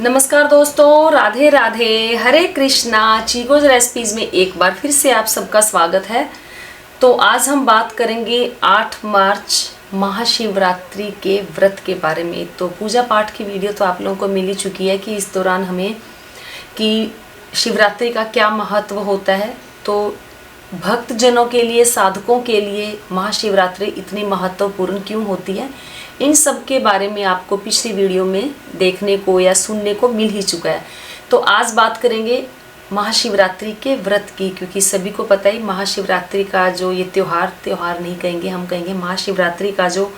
नमस्कार दोस्तों, राधे राधे, हरे कृष्णा। चीकोज रेसिपीज में एक बार फिर से आप सबका स्वागत है। तो आज हम बात करेंगे 8 मार्च महाशिवरात्रि के व्रत के बारे में। तो पूजा पाठ की वीडियो तो आप लोगों को मिल ही चुकी है कि इस दौरान हमें कि शिवरात्रि का क्या महत्व होता है। तो भक्तजनों के लिए, साधकों के लिए महाशिवरात्रि इतनी महत्वपूर्ण क्यों होती है, इन सब के बारे में आपको पिछली वीडियो में देखने को या सुनने को मिल ही चुका है। तो आज बात करेंगे महाशिवरात्रि के व्रत की, क्योंकि सभी को पता ही महाशिवरात्रि का जो ये त्योहार नहीं कहेंगे, हम कहेंगे महाशिवरात्रि का जो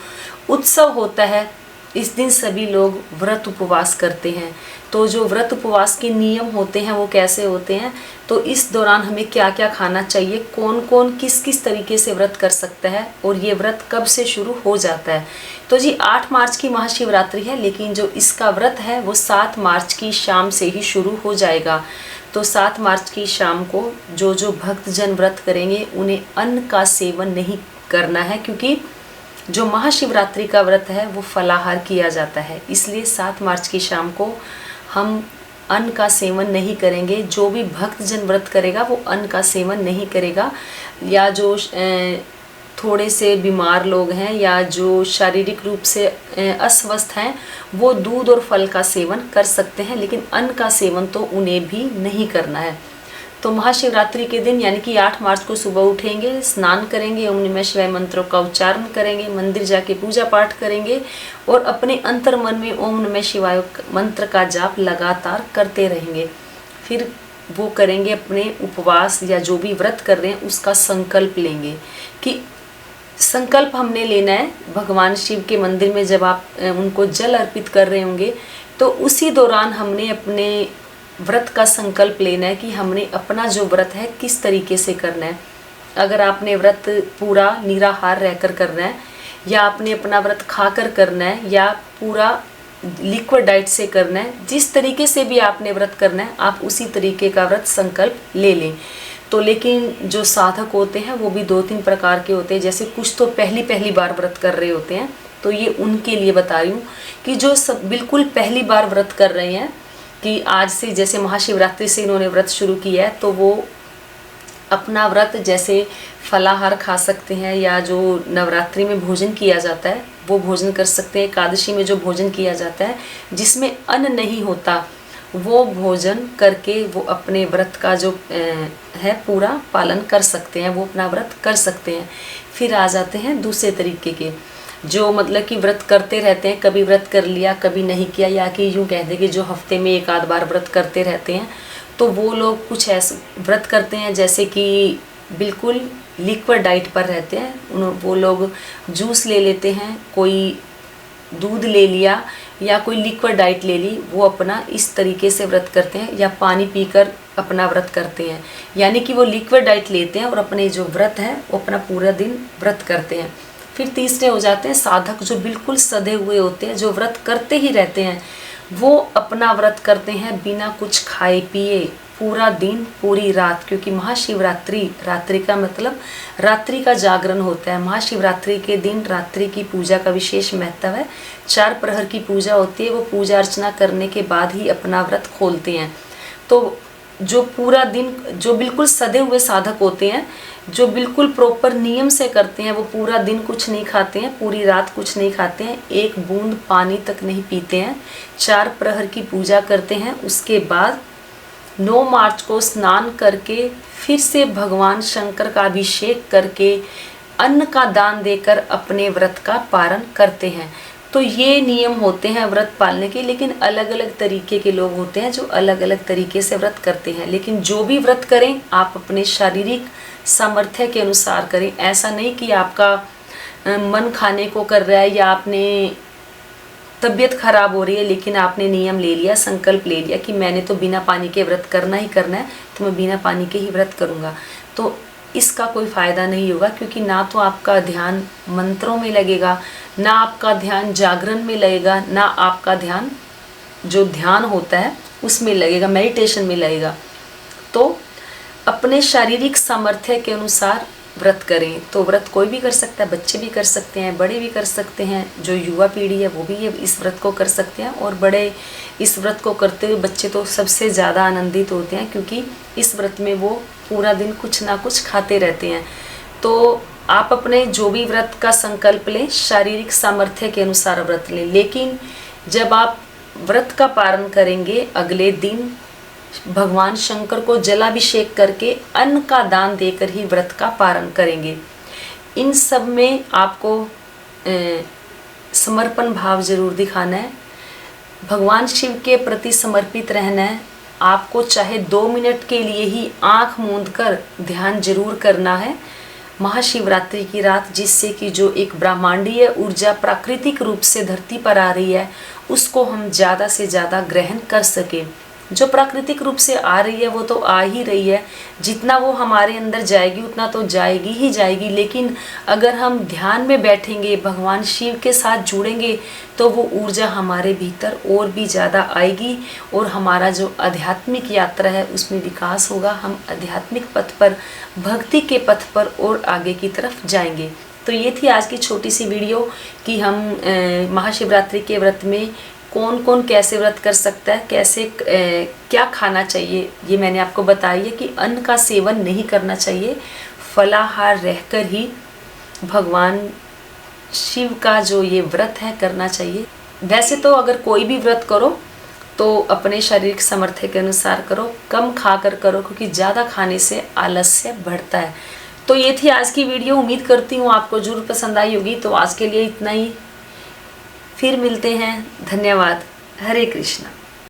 उत्सव होता है, इस दिन सभी लोग व्रत उपवास करते हैं। तो जो व्रत उपवास के नियम होते हैं वो कैसे होते हैं, तो इस दौरान हमें क्या क्या खाना चाहिए, कौन कौन किस किस तरीके से व्रत कर सकता है और ये व्रत कब से शुरू हो जाता है। तो जी 8 मार्च की महाशिवरात्रि है, लेकिन जो इसका व्रत है वो 7 मार्च की शाम से ही शुरू हो जाएगा। तो 7 मार्च की शाम को जो भक्तजन व्रत करेंगे उन्हें अन्न का सेवन नहीं करना है, क्योंकि जो महाशिवरात्रि का व्रत है वो फलाहार किया जाता है। इसलिए 7 मार्च की शाम को हम अन्न का सेवन नहीं करेंगे। जो भी भक्तजन व्रत करेगा वो अन्न का सेवन नहीं करेगा, या जो थोड़े से बीमार लोग हैं या जो शारीरिक रूप से अस्वस्थ हैं वो दूध और फल का सेवन कर सकते हैं, लेकिन अन्न का सेवन तो उन्हें भी नहीं करना है। तो महाशिवरात्रि के दिन यानी कि 8 मार्च को सुबह उठेंगे, स्नान करेंगे, ओम नमः शिवाय मंत्रों का उच्चारण करेंगे, मंदिर जाके पूजा पाठ करेंगे और अपने अंतर मन में ओम नमः शिवाय मंत्र का जाप लगातार करते रहेंगे। फिर वो करेंगे अपने उपवास या जो भी व्रत कर रहे हैं उसका संकल्प लेंगे। कि संकल्प हमने लेना है भगवान शिव के मंदिर में, जब आप उनको जल अर्पित कर रहे होंगे तो उसी दौरान हमने अपने व्रत का संकल्प लेना है कि हमने अपना जो व्रत है किस तरीके से करना है। अगर आपने व्रत पूरा निराहार रहकर करना है, या आपने अपना व्रत खाकर करना है, या पूरा लिक्विड डाइट से करना है, जिस तरीके से भी आपने व्रत करना है आप उसी तरीके का व्रत संकल्प ले लें। तो लेकिन जो साधक होते हैं वो भी 2-3 प्रकार के होते हैं। जैसे कुछ तो पहली बार व्रत कर रहे होते हैं, तो ये उनके लिए बता रही हूँ कि जो सब बिल्कुल पहली बार व्रत कर रहे हैं, कि आज से जैसे महाशिवरात्रि से इन्होंने व्रत शुरू किया है, तो वो अपना व्रत जैसे फलाहार खा सकते हैं, या जो नवरात्रि में भोजन किया जाता है वो भोजन कर सकते हैं। एकादशी में जो भोजन किया जाता है जिसमें अन्न नहीं होता, वो भोजन करके वो अपने व्रत का जो है पूरा पालन कर सकते हैं, वो अपना व्रत कर सकते हैं। फिर आ जाते हैं दूसरे तरीके के, जो मतलब कि व्रत करते रहते हैं, कभी व्रत कर लिया कभी नहीं किया, या कि यूँ कह दें कि जो हफ्ते में 1 आध बार व्रत करते रहते हैं। तो वो लोग कुछ ऐसे व्रत करते हैं जैसे कि बिल्कुल लिक्विड डाइट पर रहते हैं। वो लोग जूस ले लेते हैं, कोई दूध ले लिया या कोई लिक्विड डाइट ले ली, वो अपना इस तरीके से व्रत करते हैं, या पानी पीकर अपना व्रत करते हैं। यानी कि वो लिक्विड डाइट लेते हैं और अपने जो व्रत है वो अपना पूरा दिन व्रत करते हैं। फिर तीसरे हो जाते हैं साधक, जो बिल्कुल सधे हुए होते हैं, जो व्रत करते ही रहते हैं। वो अपना व्रत करते हैं बिना कुछ खाए पिए पूरा दिन पूरी रात, क्योंकि महाशिवरात्रि, रात्रि का मतलब रात्रि का जागरण होता है। महाशिवरात्रि के दिन रात्रि की पूजा का विशेष महत्व है। 4 प्रहर की पूजा होती है, वो पूजा अर्चना करने के बाद ही अपना व्रत खोलते हैं। तो जो पूरा दिन, जो बिल्कुल सधे हुए साधक होते हैं, जो बिल्कुल प्रॉपर नियम से करते हैं, वो पूरा दिन कुछ नहीं खाते हैं, पूरी रात कुछ नहीं खाते हैं, 1 बूंद पानी तक नहीं पीते हैं, 4 प्रहर की पूजा करते हैं। उसके बाद 9 मार्च को स्नान करके फिर से भगवान शंकर का अभिषेक करके अन्न का दान देकर अपने व्रत का पारण करते हैं। तो ये नियम होते हैं व्रत पालने के, लेकिन अलग अलग तरीके के लोग होते हैं जो अलग अलग तरीके से व्रत करते हैं। लेकिन जो भी व्रत करें आप अपने शारीरिक सामर्थ्य के अनुसार करें। ऐसा नहीं कि आपका मन खाने को कर रहा है या आपने तबीयत खराब हो रही है लेकिन आपने नियम ले लिया, संकल्प ले लिया कि मैंने तो बिना पानी के व्रत करना ही करना है, तो मैं बिना पानी के ही व्रत करूँगा। तो इसका कोई फ़ायदा नहीं होगा, क्योंकि ना तो आपका ध्यान मंत्रों में लगेगा, ना आपका ध्यान जागरण में लगेगा, ना आपका ध्यान जो ध्यान होता है उसमें लगेगा, मेडिटेशन में लगेगा। तो अपने शारीरिक सामर्थ्य के अनुसार व्रत करें। तो व्रत कोई भी कर सकता है, बच्चे भी कर सकते हैं, बड़े भी कर सकते हैं, जो युवा पीढ़ी है वो भी ये इस व्रत को कर सकते हैं। और बड़े इस व्रत को करते हुए बच्चे तो सबसे ज़्यादा आनंदित होते हैं, क्योंकि इस व्रत में वो पूरा दिन कुछ ना कुछ खाते रहते हैं। तो आप अपने जो भी व्रत का संकल्प लें, शारीरिक सामर्थ्य के अनुसार व्रत लें, लेकिन जब आप व्रत का पारण करेंगे अगले दिन भगवान शंकर को जलाभिषेक करके अन्न का दान देकर ही व्रत का पारण करेंगे। इन सब में आपको समर्पण भाव जरूर दिखाना है, भगवान शिव के प्रति समर्पित रहना है। आपको चाहे 2 मिनट के लिए ही आंख मूंद कर ध्यान जरूर करना है महाशिवरात्रि की रात, जिससे कि जो एक ब्रह्मांडीय ऊर्जा प्राकृतिक रूप से धरती पर आ रही है उसको हम ज़्यादा से ज़्यादा ग्रहण कर सकें। जो प्राकृतिक रूप से आ रही है वो तो आ ही रही है, जितना वो हमारे अंदर जाएगी उतना तो जाएगी ही जाएगी, लेकिन अगर हम ध्यान में बैठेंगे, भगवान शिव के साथ जुड़ेंगे, तो वो ऊर्जा हमारे भीतर और भी ज़्यादा आएगी और हमारा जो आध्यात्मिक यात्रा है उसमें विकास होगा। हम आध्यात्मिक पथ पर, भक्ति के पथ पर और आगे की तरफ जाएंगे। तो ये थी आज की छोटी सी वीडियो कि हम महाशिवरात्रि के व्रत में कौन कौन कैसे व्रत कर सकता है, कैसे क्या खाना चाहिए, ये मैंने आपको बताई है कि अन्न का सेवन नहीं करना चाहिए, फलाहार रहकर ही भगवान शिव का जो ये व्रत है करना चाहिए। वैसे तो अगर कोई भी व्रत करो तो अपने शारीरिक सामर्थ्य के अनुसार करो, कम खाकर करो, क्योंकि ज़्यादा खाने से आलस्य बढ़ता है। तो ये थी आज की वीडियो, उम्मीद करती हूँ आपको जरूर पसंद आई होगी। तो आज के लिए इतना ही, फिर मिलते हैं। धन्यवाद। हरे कृष्णा।